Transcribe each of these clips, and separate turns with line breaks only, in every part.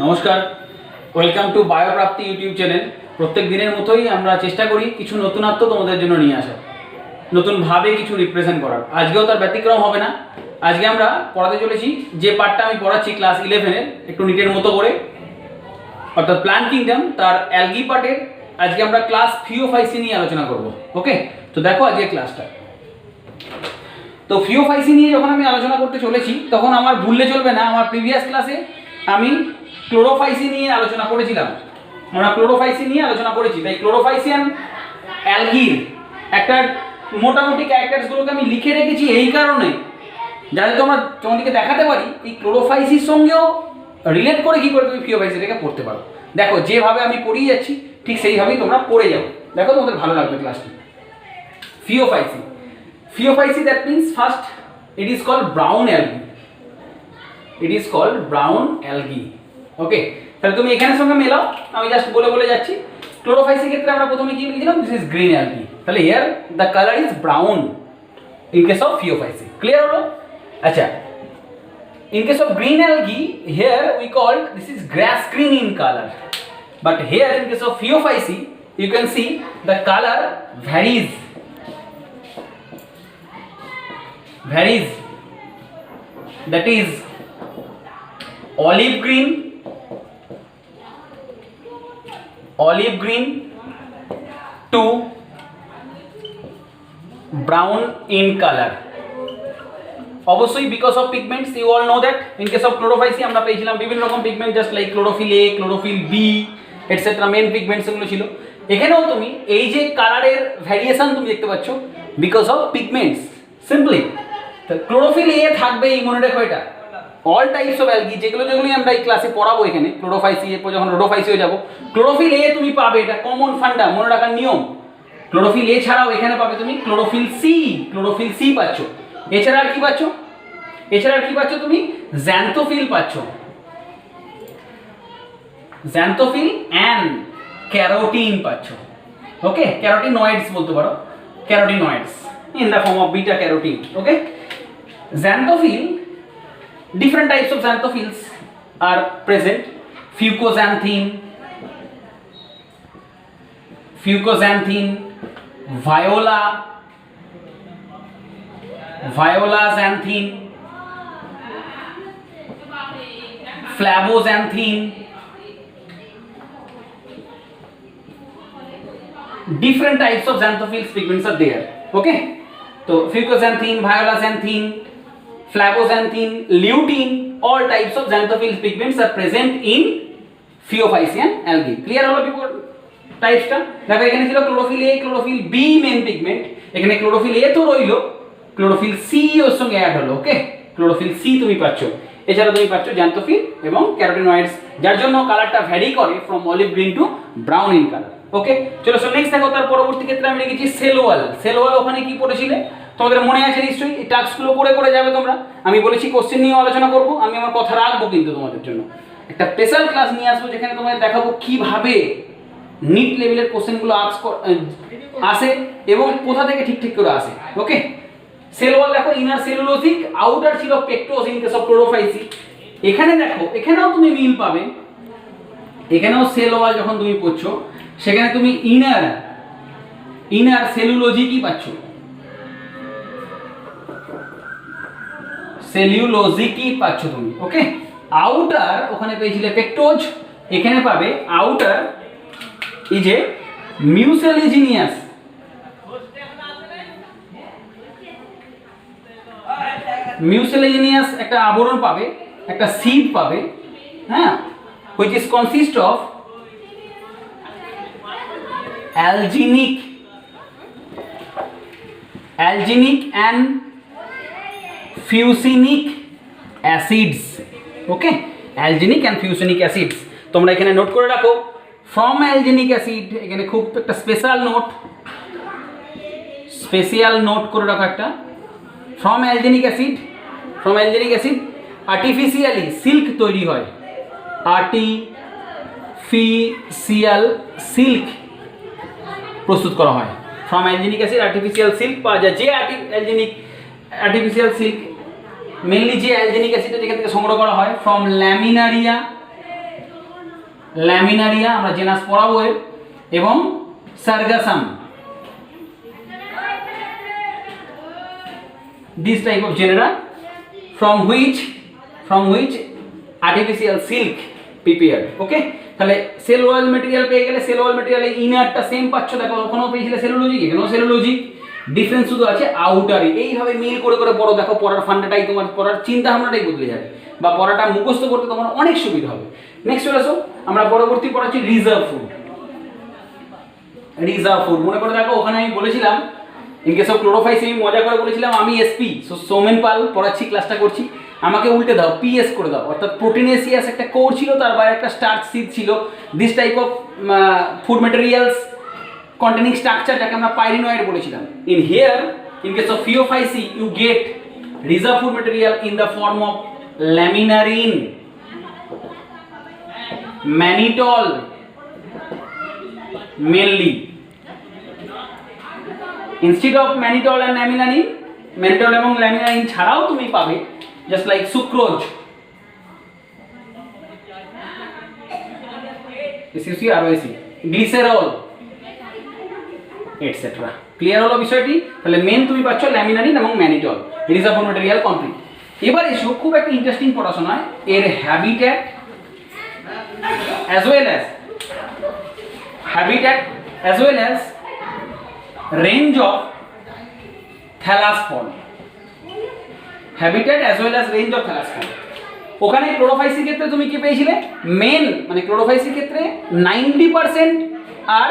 নমস্কার, welcome to বায়োপ্রাপ্তি YouTube channel. প্রত্যেক দিনের মতোই আমরা চেষ্টা করি কিছু নতুনত্ব তোমাদের জন্য নিয়ে আসা, নতুনভাবে কিছু রিপ্রেজেন্ট করার। আজকেও তার ব্যতিক্রম হবে না। আজকে আমরা পড়াতে চলেছি যে পার্টটা আমি পড়াচ্ছি ক্লাস 11-এর একটু নিটের মতো করে, অর্থাৎ প্ল্যান্ট কিংডম তার অ্যালগি পার্টের। আজকে আমরা ক্লাস ফিওফাইসি নিয়ে আলোচনা করব। ওকে, তো দেখো আজকে ক্লাসটা। তো ফিওফাইসি নিয়ে যখন আমি আলোচনা করতে চলেছি তখন আমার ভুললে চলবে না, আমার প্রিভিয়াস ক্লাসে আমি ক্লোরোফাইসি নিয়ে আলোচনা করেছিলাম। আমরা ক্লোরোফাইসি নিয়ে আলোচনা করেছি, তাই ক্লোরোফাইসিয়ান অ্যালগির একটা মোটামুটি ক্যারেক্টারসগুলোকে আমি লিখে রেখেছি এই কারণে, যাতে তোমাদেরকে দেখাতে পারি এই ক্লোরোফাইসির সঙ্গেও রিলেট করে কী করে তুমি ফিওফাইসিটাকে পড়তে পারো। দেখো যেভাবে আমি পড়িয়ে যাচ্ছি ঠিক সেইভাবেই তোমরা পড়ে যাও, দেখো তোমাদের ভালো লাগবে ক্লাসটি। Phaeophyceae, Phaeophyceae that means first it is called brown algae. It is called brown algae. Okay, তাহলে তুমি এখানের সঙ্গে মেলাও, আমি জাস্ট বলে বলে যাচ্ছি। ক্লোরোফাইসির ক্ষেত্রে আমরা প্রথমে কি লিখেছিলাম? This is green algae. তাহলে here the colour is brown in case of Phaeophyceae. Clear হলো? আচ্ছা, in case of green algae, here we called this is grass green in color, but here in case of Phaeophyceae you can see the color varies. That is olive green to brown in color. অবশ্যই because of pigments, you all know that. In case of chlorophyceae আমরা পেয়েছিলাম বিভিন্ন রকম pigment, just like chlorophyll A, chlorophyll B etcetera, main pigments এগুলো ছিল। এখানেও তুমি এই যে কালারের ভ্যারিয়েশন তুমি দেখতে পাচ্ছ because of pigments simply. Chlorophyll A থাকবেই, মনে রেখো এটা। অল টাইপস অফ অ্যালগি যেগুলোই আমরা এই ক্লাসে পড়াবো এখানে, ক্লোরোফাইসি এরপর যখন রোডোফাইসি হয়ে যাবো, ক্লোরোফিল এ তুমি পাবে, এটা কমন ফান্ডা, মনে রাখার নিয়ম। ক্লোরোফিল এ ছাড়াও এখানে পাবে তুমি ক্লোরোফিল সি পাচ্ছ। এছাড়া আর কি পাচ্ছ? তুমি জ্যান্থোফিল পাচ্ছ, জ্যান্থোফিল অ্যান্ড ক্যারোটিন পাচ্ছ। ওকে, ক্যারোটিনয়েডস বলতে পারো, carotenoids in the form of beta carotene. Okay, xanthophyll, different types of xanthophylls are present. Fucoxanthin, viola xanthin, flavoxanthin, different types of xanthophylls pigments are there. Okay, so fucoxanthin, viola xanthin, flavoxanthin, lutein, all types of xanthophylls pigments are present in Phaeophycean algae. Clear হলো বিপর টাইপসটা? দেখো এখানে ছিল chlorophyll A, chlorophyll B main pigment, এখানে chlorophyll A তো রইলো, chlorophyll C ওর সঙ্গে add হলো। ওকে, chlorophyll C তুমি পাচ্ছ। এছাড়া তুমি পাচ্ছ জ্যান্থোফিল এবং ক্যারোটিনয়েডস, যার জন্য কালারটা ভ্যারি করে from olive green to brown in colour. Okay, চলো সো নেক্সট দেখো। তার পরবর্তী ক্ষেত্রে আমি লিখেছি সেল ওয়াল। ওখানে কি পড়েছিলে তোমাদের মনে আছে নিশ্চয়ই? এই টাস্কগুলো করে যাবে তোমরা। আমি বলেছি কোশ্চেন নিয়ে আলোচনা করব, আমি আমার কথা রাখবো, কিন্তু তোমাদের জন্য একটা স্পেশাল ক্লাস নিয়ে আসবো যেখানে তোমাদের দেখাবো কিভাবে নিট লেভেলের কোশ্চেনগুলো আসে এবং কোথা থেকে ঠিক করে আসে। ওকে, সেল ওয়াল দেখো, ইনার সেলুলোজিক, আউটার ছিল পেকটোজ ইন কেস অফ ক্লোরোফাইসি। এখানে দেখো, এখানেও তুমি মিল পাবে। এখানেও সেল ওয়াল যখন তুমি পড়ছো সেখানে তুমি ইনার সেলুলোজিকই পাচ্ছ, সেলুলোজিকই পাচ্ছ তুমি। ওকে, আউটার ওখানে পেয়েছিলে পেকটোজ, এখানে পাবে আউটার এই যে মিউসেলিজিনিয়াস। মিউসেলিজিনিয়াস একটা আবরণ পাবে, একটা সিড পাবে, হ্যাঁ, which is consist of alginic and fucinic acids. Okay, alginic and fucinic acids তোমরা এখানে নোট করে রাখো। ফ্রম alginic acid, এখানে খুব একটা স্পেশাল নোট করে রাখো একটা। From alginic acid artificially silk তৈরি হয়, আর্টিফিশিয়াল সিল্ক প্রস্তুত করা হয়। From alginic acid artificial silk পাওয়া যায়। যে আর্টিফিশিয়াল সিল্ক মেনলি যে অ্যালজেনিক অ্যাসিডটা যেখান থেকে সংগ্রহ করা হয়, ফ্রম ল্যামিনারিয়া ল্যামিনারিয়া আমরা জেনাস পড়াবো এর, এবং sargassum. This type of genera from which artificial silk prepared. ওকে, তাহলে সেল ওয়াল মেটেরিয়াল পেয়ে গেলে, সেল ওয়াল মেটেরিয়ালে ইনারটা সেম পাচ্ছ, দেখো ওখানেও পেয়েছিলে সেলুলোজিক, এখানেও সেলুলোজিক, ডিফারেন্স শুধু আছে আউটারে। এইভাবে মিল করে করে পড়ো, দেখো পড়ার ফান্ডাটাই তোমার, পড়ার চিন্তা ভাবনাটাই বদলে যাবে, বা পড়াটা মুখস্থ করতে তোমার অনেক সুবিধা হবে। নেক্সট চলে আসো, আমরা পরবর্তী পড়াচ্ছি রিজার্ভ ফুড। রিজার্ভ ফুড মনে করে দেখো, ওখানে আমি বলেছিলাম ইন কেস অফ ক্লোরোফাইস, আমি মজা করে বলেছিলাম আমি এসপি সৌমেন পাল পড়াচ্ছি, ক্লাসটা করছি, আমাকে উল্টে দাও পিএস করে দাও, অর্থাৎ প্রোটিনেসিয়াস একটা কোর ছিল, তার বাইরে একটা স্টার্চ সিড ছিল। This type of food materials containing structure, যাকে আমরা পাইরিনয়েড বলেছিলাম। In here in case of Phaeophyceae you get reserve food material in the form of laminarin, mannitol mainly. Instead of mannitol and laminarin, mannitol এবং laminarin ছাড়াও তুমি পাবে just like sucrose, SUC ROSE, glycerol etcetera. Clear হলো বিষয়টি? তাহলে main তুমি পাচ্ছ laminarin এবং ম্যানিটল, রিজার্ভ ম্যাটেরিয়াল কমপ্লিট। এবার এসো খুব একটা ইন্টারেস্টিং পড়াশোনা, এর habitat as well as range of thalassemon, habitat as well as range of thalassemon। ওখানে ক্লোরোফাইসির ক্ষেত্রে তুমি কি পেয়েছিলে? মেন মানে ক্লোরোফাইসির ক্ষেত্রে 90% আর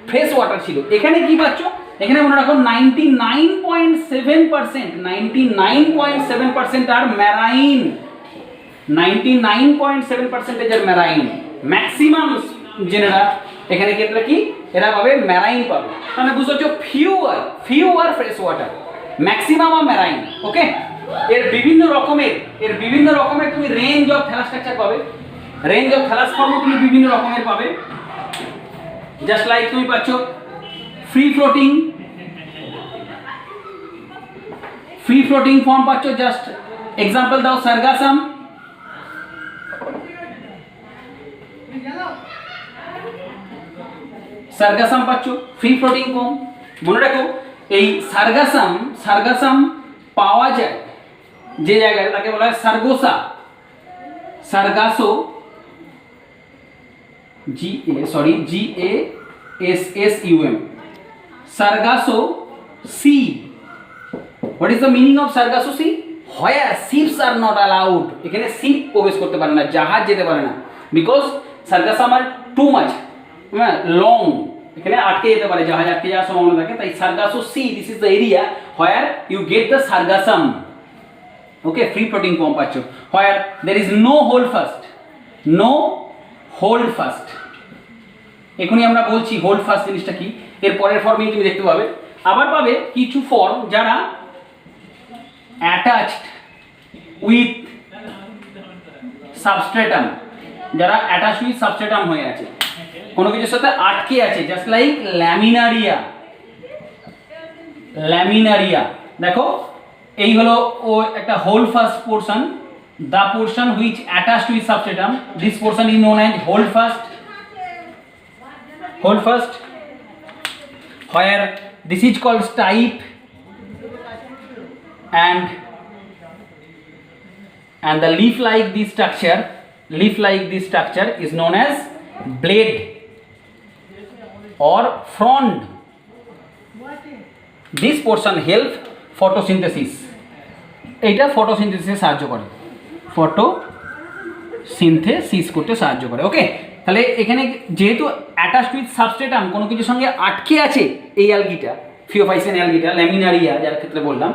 ফ্রেশ ওয়াটার ছিল। এখানে কি পাচ্ছ? এখানে মনে রাখো 99.7% আর ম্যারাইন, 99.7% এর ম্যারাইন। ম্যাক্সিমাম জেনেরা এখানে ক্ষেত্রে কি এরা পাবে? ম্যারাইন পাবে। মানে বুঝতে পারছো, fewer fresh water, maximum of marine. Okay, এর বিভিন্ন রকমের তুমি রেঞ্জ অফ থ্যালাস্ট্রাকচার পাবে, রেঞ্জ অফ থ্যালাসফর্ম তুমি বিভিন্ন রকমের পাবে। জাস্ট লাইক তুমি পাচ্ছ ফ্রি ফ্লোটিং ফর্ম পাচ্ছ। জাস্ট এক্সাম্পল দাও, সার্গাসাম, সার্গাসাম পাচ্ছ ফ্রি ফ্লোটিং ফর্ম। মনে রাখো এই সার্গাসাম পাওয়া যায় যে জায়গায়, তাকে বলা হয় Sargasso, Sargasso, GASSUM, Sargasso Sea. What is the meaning of Sargasso Sea? Where ships are not allowed. এখানে শিপ প্রবেশ করতে পারে না, জাহাজ যেতে পারে না, because sargassum are too much long, এখানে আটকে যেতে পারে, জাহাজ আটকে যাওয়ার সম্ভাবনা থাকে। তাই Sargasso Sea, this is the area where you get the sargassum. Okay, free floating form পাচ্ছ। Where there is no holdfast, এখনই আমরা বলছি হোল্ড ফাস্ট জিনিসটা কি, এর পরের ফর্মেই তুমি দেখতে পাবে। আবার পাবে কিছু ফর্ম যারা অ্যাটাচড উইথ সাবস্ট্রেটাম, যারা অ্যাটাচড উইথ সাবস্ট্রেটাম হয়ে আছে, কোনো কিছুর সাথে আটকে আছে, জাস্ট লাইক ল্যামিনারিয়া। দেখো এই হলো ও একটা holdfast portion, the portion which attached with substratum, this portion is known as holdfast, where this is called stipe and the leaf like this structure is known as blade or frond. This portion help photosynthesis, এটা ফটোসিনথেসিসে সাহায্য করে, photosynthesis করতে সাহায্য করে। ওকে, তাহলে এখানে যেহেতু attached with সাবস্ট্রেটাম, কোনো কিছুর সঙ্গে আটকে আছে এই অ্যালগিটা, ফিওফাইসিয়ান অ্যালগিটা, ল্যামিনারিয়া যার ক্ষেত্রে বললাম,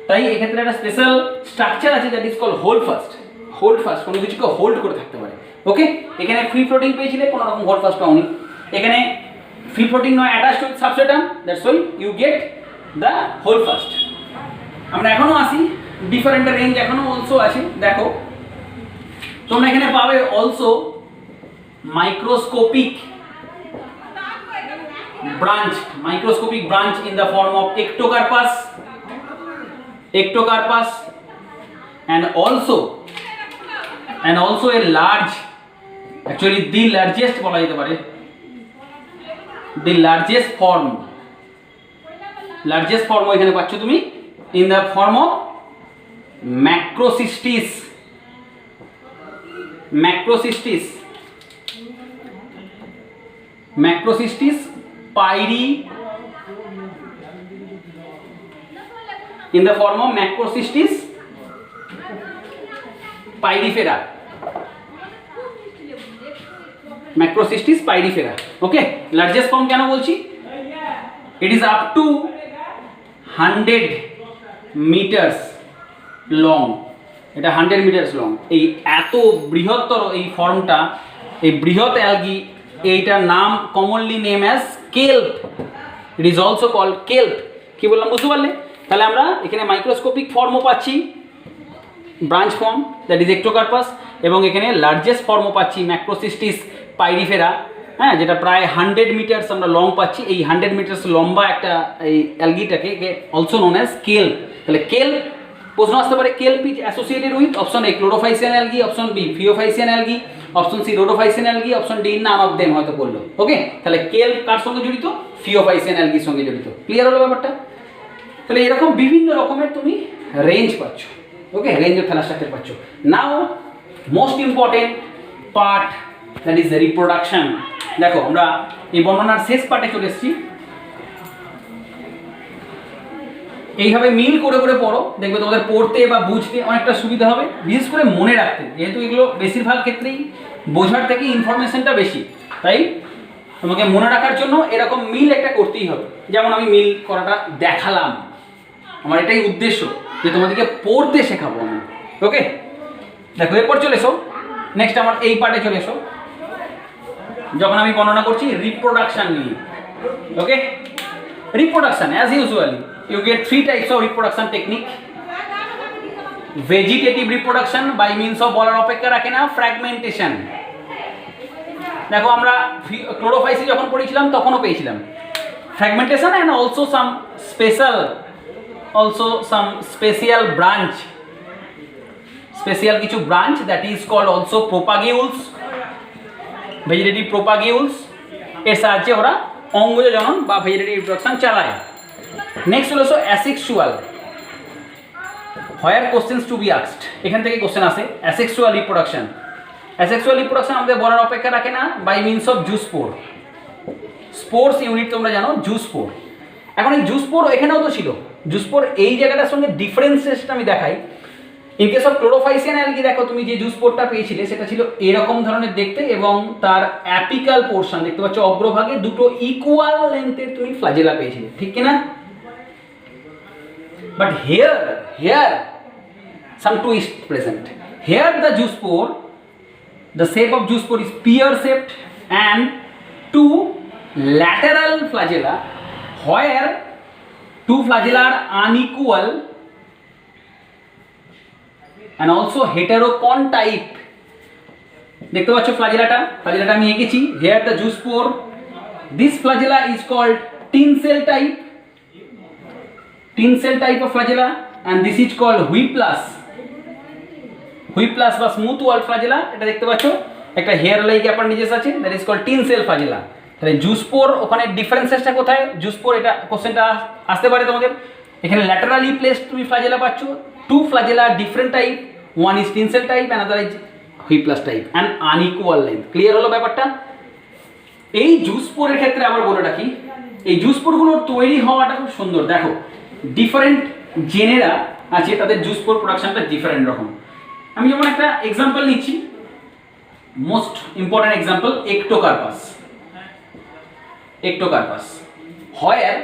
তাই এক্ষেত্রে একটা স্পেশাল স্ট্রাকচার আছে that is call hold fast, কোনো কিছুকে হোল্ড করে থাকতে পারে। ওকে, এখানে ফ্রি ফ্লোটিং পেয়েছিলে, কোনো রকম হোল্ড ফাস্ট পাওনি। এখানে ফ্রি ফ্লোটিং নয়, attached with substratum, that's why you get the holdfast. আমরা এখনো আসি, ডিফারেন্ট রেঞ্জ এখনো অলসো আছে। দেখো তোমরা এখানে পাবে also microscopic branch in the form of ectocarpus and also a actually the largest বলা যেতে পারে, দি লার্জেস্ট ফর্ম এখানে পাচ্ছ তুমি in the form of Macrocystis pyri, in the form of Macrocystis pyrifera. Okay, largest form কেন বলছি? It is up to 100 meters long. এটা 100 meters long. এই এত বৃহত্তর এই ফর্মটা, এই বৃহৎ অ্যালগি, এইটার নাম commonly name as kelp. It is also called kelp. কি বললাম বুঝতে পারলে? তাহলে আমরা এখানে মাইক্রোস্কোপিক ফর্মও পাচ্ছি, branch form that is Ectocarpus, এবং এখানে লার্জেস্ট ফর্মও পাচ্ছি ম্যাক্রোসিস্টিস পাইরিফেরা, হ্যাঁ, যেটা প্রায় 100 মিটার্স আমরা লং পাচ্ছি। এই 100 মিটার্স লম্বা একটা এই অ্যালগিটাকে অলসো নোন অ্যাজ কেল্প। তাহলে কেল্প প্রশ্ন আসতে পারে, kelp is associated with option A chlorophycean algae, option B phaeophycean algae, option C rhodophycean algae, option D none of them হয়তো করলো। ওকে, তাহলে কেল্প কার সঙ্গে জড়িত? ফিওফাইসিয়ান অ্যালগির সঙ্গে জড়িত। ক্লিয়ার হলো ব্যাপারটা? তাহলে এরকম বিভিন্ন রকমের তুমি রেঞ্জ পাচ্ছ। ওকে, রেঞ্জ অফ থ্যালাস্ট্রাকচার পাচ্ছ। Now most important part, that is reproduction. দেখো আমরা এই বর্ণনার শেষ পার্টে চলে এসেছি। এইভাবে মিল করে করে পড়ো, দেখবে তোমাদের পড়তে বা বুঝতে অনেকটা সুবিধা হবে, বিশেষ করে মনে রাখতে, যেহেতু এগুলো বেশিরভাগ ক্ষেত্রেই বোঝার থেকে ইনফরমেশনটা বেশি, তাই তোমাকে মনে রাখার জন্য এরকম মিল একটা করতেই হবে। যেমন আমি মিল করাটা দেখালাম, আমার এটাই উদ্দেশ্য যে তোমাদেরকে পড়তে শেখাবো আমি। ওকে, দেখো এরপর চলে এসো নেক্সট আমার এই পার্টে চলে এসো, যখন আমি বর্ণনা করছি রিপ্রোডাকশন নিয়ে। Okay, reproduction as usually you get 3 types of reproduction technique. Vegetative reproduction by means of বলার অপেক্ষা রাখে না fragmentation। দেখো আমরা ক্লোরোফাইসি যখন পড়েছিলাম তখনও পেয়েছিলাম fragmentation and also some special branch, কিছু branch that is called also propagules, vegetative propagules। এর সাহায্যে ওরা অঙ্গজ জনন বা ভেজিটেটিভ রিপ্রোডাকশন চালায়। নেক্সট হলো asexual, where questions to be asked, এখান থেকে কোশ্চেন আসে। অ্যাসেক্সুয়াল রিপ্রোডাকশন আমাদের বলার অপেক্ষা রাখে না by means of zoospore. Spores unit তোমরা জানো, জুস্পোর। এখন এই জুস্পোর এখানেও তো ছিল, জুস্পোর এই জায়গাটার সঙ্গে ডিফারেন্সেসটা আমি দেখাই। ইন কেস অফ ক্লোরোফাইসিয়ান অ্যালগি দেখো তুমি যে জুস্পোরটা পেয়েছিলে সেটা ছিল এরকম ধরনের দেখতে, এবং তার অ্যাপিকাল পোর্শন দেখতে পাচ্ছ অগ্রভাগে দুটো ইকুয়াল লেন্থের তুমি ফ্লাজেলা পেয়েছিলে, ঠিক কিনা? But here some twist present. Here the zoospore, the shape of zoospore is pear-shaped and two lateral flagella, where two flagella are unequal and also heterocon type. দেখতে পাচ্ছ ফ্লাজেলাটা আমি এঁকেছি। Here the zoospore, this flagella is called tin cell type of flagella, and this is called whiplash বা smooth wall flagella. এটা দেখতে পাচ্ছ একটা hair like appendages আছে, that is called tinsel flagella. তাহলে জুস্পোর ওখানে ডিফারেন্সেসটা কোথায়? জুস্পোর এটা কোশ্চেনটা আসতে পারে তোমাদের। এখানে ল্যাটারালি প্লেসড তুমি ফ্লাজেলা পাচ্ছ, two flagella different type, one is tinsel type, another is whiplash type and unequal length. Clear হলো ব্যাপারটা? এই জুস্পোরের ক্ষেত্রে আবার বলে রাখি, এই জুস্পোরগুলোর তৈরি হওয়াটা খুব সুন্দর। দেখো ডিফারেন্ট জেনেরা আছে, তাদের জুস্পোর প্রোডাকশনটা ডিফারেন্ট রকম। আমি যেমন একটা এক্সাম্পল নিচ্ছি, most important example Ectocarpus, where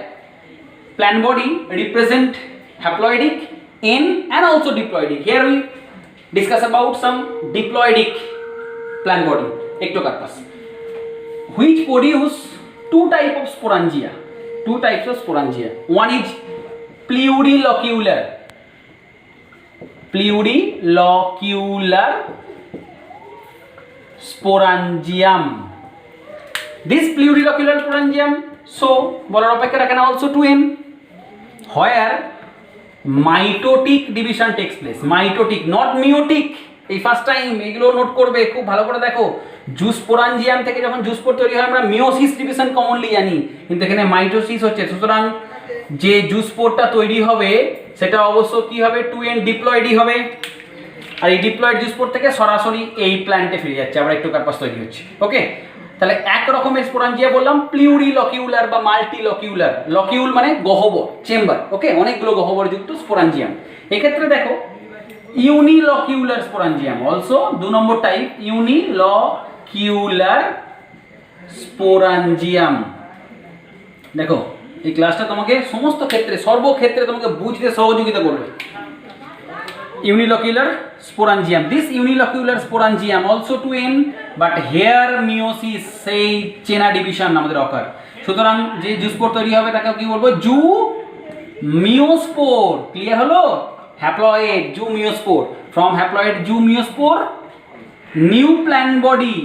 plant body represent haploidic N and also diploidic. Here we discuss about some diploidic plant body, ectocarpus, which produce two types of sporangia. One is plurilocular sporangium. This plurilocular sporangium, so বলার অপেক্ষা রাখে না, also 2N, where mitotic division takes place. Mitotic, not meiotic. এই first time এগুলো note করবে, খুব ভালো করে দেখো। জুস্পোরাঞ্জিয়াম থেকে যখন জুস্পোর তৈরি হয় আমরা মিওসিস ডিভিশন কমনলি জানি, কিন্তু এখানে মাইটোসিস হচ্ছে। সুতরাং যে জুস্পোরটা তৈরি হবে সেটা অবশ্য কি হবে, 2n ডিপ্লয়েডই হবে। আর এই ডিপ্লয়েড জুস্পোর থেকে সরাসরি এই প্ল্যান্টে ফিরে যাচ্ছে, আবার একটোকার্পাস তৈরি হচ্ছে। ওকে, তাহলে এক রকমের স্পোরাঞ্জিয়া বললাম, প্লিউরিলকিউলার বা মাল্টিলকিউলার। লকিউল মানে গহ্বর, চেম্বার। ওকে, অনেকগুলো গহ্বরযুক্ত স্পোরাঞ্জিয়াম। এক্ষেত্রে দেখো ইউনিলকিউলার স্পোরাঞ্জিয়াম অলসো 2 নম্বর টাইপ, ইউনিলকিউলার স্পোরাঞ্জিয়াম। দেখো এই ক্লাসটা তোমাকে সমস্ত ক্ষেত্রে, সর্বক্ষেত্রে তোমাকে বুঝতে সহযোগিতা করবে। Unilocular sporangium. This unilocular sporangium also 2n, but here meiosis সেই চেনা ডিভিশন আমাদের অকার। সুতরাং যে জুস্পোর তৈরি হবে তাকে কি বলবো, জু মিওস্পোর। ক্লিয়ার হলো? Haploid zoo meiospore, from haploid zoo meiospore new plant body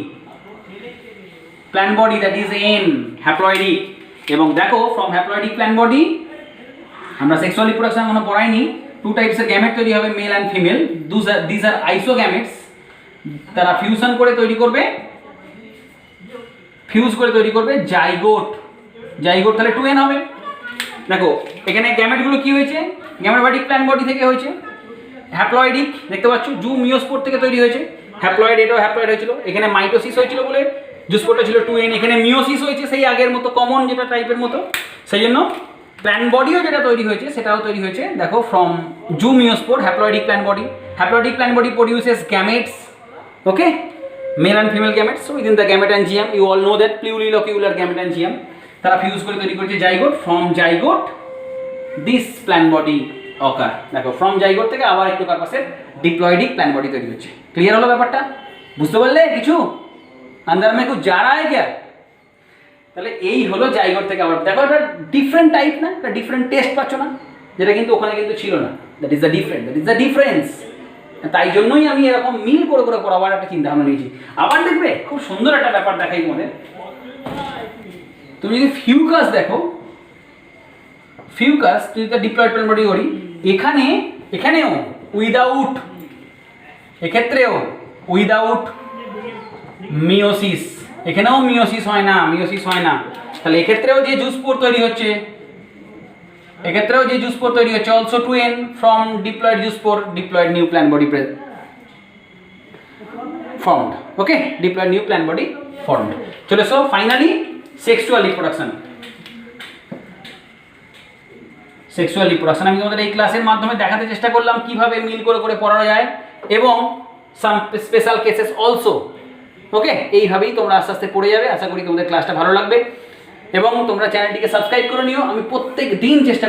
that is n haploidic. এবং দেখো ফ্রম হ্যাপ্লয়েডিক প্ল্যান্ট বডি আমরা সেক্সুয়াল রিপ্রোডাকশন এখনো পড়াইনি। 2 টাইপসের গ্যামেট তৈরি হবে, male and female. This are isogametes. তারা ফিউশন করে তৈরি করবে, জাইগোট। জাইগোট তাহলে 2n হবে। দেখো এখানে গ্যামেটগুলো কি হয়েছে, গ্যামেটোফাইটিক প্ল্যান্ট বডি থেকে হয়েছে। হ্যাপ্লয়েডিক দেখতে পাচ্ছ, জু মিওস্পোর থেকে তৈরি হয়েছে। হ্যাপ্লয়েড, এটাও হ্যাপ্লয়েড হয়েছিল। এখানে মাইটোসিস হয়েছিল বলে জুস্পোরটা ছিল 2n। এখানে মিওসিস হয়েছে সেই আগের মতো, কমন যেটা টাইপের মতো। সেই জন্য প্ল্যান্ট বডিও যেটা তৈরি হয়েছে সেটাও তৈরি হয়েছে দেখো from zoo meiospore, haploidic plant body. Haploidic plant body produces gametes, okay, male and female gametes within the gametangium. You all know that plurilocular gametangium. তারা ফিউজ করে তৈরি করেছে zygote. From zygote this plant body occur. দেখো from zygote থেকে আবার একটোকার্পাসের ডিপ্লয়েডিক plant body তৈরি হচ্ছে। Clear হলো ব্যাপারটা? বুঝতে পারলে কিছু? अंदर में कुछ जा रहा है क्या? তাহলে এই হলো জাইগোট থেকে আবার দেখো এটা ডিফারেন্ট টাইপ না, এটা ডিফারেন্ট টেস্ট পাচ্ছ না, যেটা কিন্তু ওখানে কিন্তু ছিল না। That is the difference. তাই জন্যই আমি এরকম মিল করে করে পড়াবার একটা চিন্তা ভাবনা নিয়েছি। আবার দেখবে খুব সুন্দর একটা ব্যাপার দেখাই তোমাদের। তুমি যদি ফিউকাস দেখো, ফিউকাস যদি তার ডিপ্লয়েড প্ল্যান্ট বডি করি, এখানেও উইদাউট, এক্ষেত্রেও উইদাউট মিওসিস। এখানেও মিওসিস হয় না, তাহলে এক্ষেত্রেও যে জুস্পোর তৈরি হচ্ছে, also 2n from diploid zoospore, diploid new plant body formed. Okay, diploid new plant body formed. চলো সো ফাইনালি সেক্সুয়াল রিপ্রোডাকশন আমি তোমাদের এই ক্লাসের মাধ্যমে দেখাতে চেষ্টা করলাম কিভাবে মিল করে করে পড়ানো যায়, এবং সাম স্পেশাল কেসেস অলসো। ওকে, এইভাবেই তোমরা আস্তে আস্তে পড়ে যাবে। আশা করি তোমাদের ক্লাসটা ভালো লাগবে এবং তোমরা চ্যানেলটিকে সাবস্ক্রাইব করে নিও। আমি প্রত্যেক দিন চেষ্টা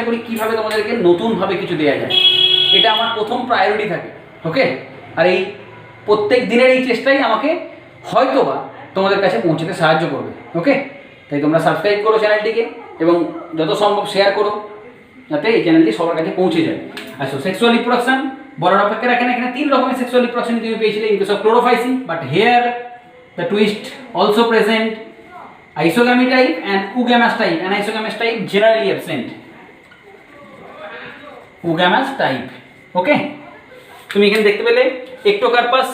করি কীভাবে তোমাদেরকে নতুনভাবে কিছু দেওয়া যায়, এটা আমার প্রথম প্রায়োরিটি থাকে। ওকে, আর এই প্রত্যেক দিনের এই চেষ্টাই আমাকে হয়তোবা তোমাদের কাছে পৌঁছতে সাহায্য করবে। ওকে, তাই তোমরা সাবস্ক্রাইব করো চ্যানেলটিকে এবং যত সম্ভব শেয়ার করো, যাতে এই চ্যানেলটি সবার কাছে পৌঁছে যায়। আচ্ছা, সেক্সুয়াল রিপ্রোডাকশন বলার অপেক্ষা রাখেন। এখানে 3 রকমের সেক্সুয়াল রিপ্রোডাকশন তুমি পেয়েছিলে in case of Chlorophyceae, but here the twist also present, isogamy type and oogamous type. Anisogamy type generally absent. Oogamous type. Okay, তুমি এখানে দেখতে পেলে ectocarpus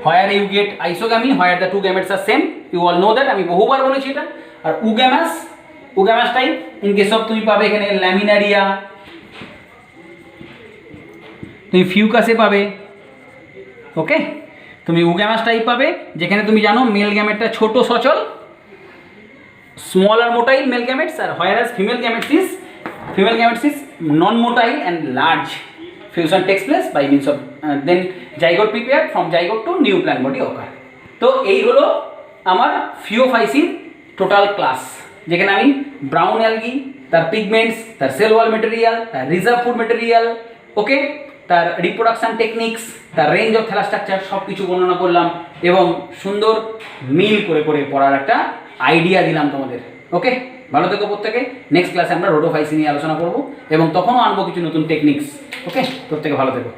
where you get isogamy, where the two gametes are same. You all know that, আমি বহুবার বলেছি এটা। আর oogamous type in case of তুমি পাবে এখানে laminaria, তুমি ফিউকাসে পাবে। ওকে, তুমি oogamous টাইপ পাবে যেখানে তুমি জানো মেল গ্যামেটটা ছোট সচল, smaller motile mail gametes, R whereas female gametes is non motile and large. Fusion takes place by means of then zygote prepared, from zygote to new plant body occur. তো এই হলো আমার ফিওফাইসিন টোটাল ক্লাস, যেখানে আমি brown algae, তার pigments, তার cell wall material, তার reserve food material, ওকে, তার রিপ্রোডাকশন টেকনিক্স, তার রেঞ্জ অফ থেলা স্ট্রাকচার সব কিছু বর্ণনা করলাম এবং সুন্দর মিল করে করে পড়ার একটা আইডিয়া দিলাম তোমাদের। ওকে, ভালো থেকো প্রত্যেকে। নেক্সট ক্লাসে আমরা রোডোফাইসিন নিয়ে আলোচনা করবো এবং তখনও আনবো কিছু নতুন টেকনিক্স। ওকে, প্রত্যেকে ভালো থেকো।